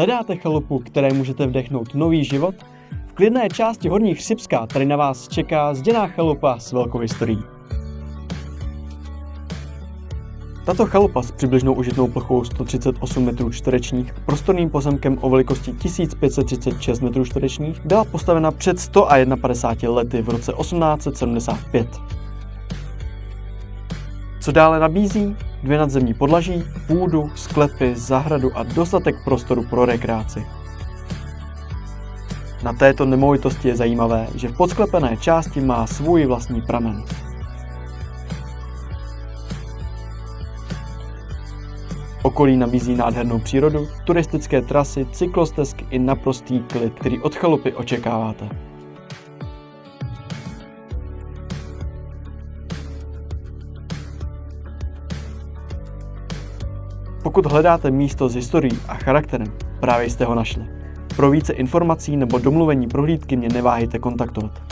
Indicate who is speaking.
Speaker 1: Hledáte chalupu, které můžete vdechnout nový život? V klidné části Horní Chřibská tady na vás čeká zděná chalupa s velkou historií. Tato chalupa s přibližnou užitnou plochou 138 m2 a prostorným pozemkem o velikosti 1536 m2 byla postavena před 151 lety v roce 1875. Co dále nabízí? 2 nadzemní podlaží, půdu, sklepy, zahradu a dostatek prostoru pro rekreaci. Na této nemovitosti je zajímavé, že v podsklepené části má svůj vlastní pramen. Okolí nabízí nádhernou přírodu, turistické trasy, cyklostezky i naprostý klid, který od chalupy očekáváte. Pokud hledáte místo s historií a charakterem, právě jste ho našli. Pro více informací nebo domluvení prohlídky mě neváhejte kontaktovat.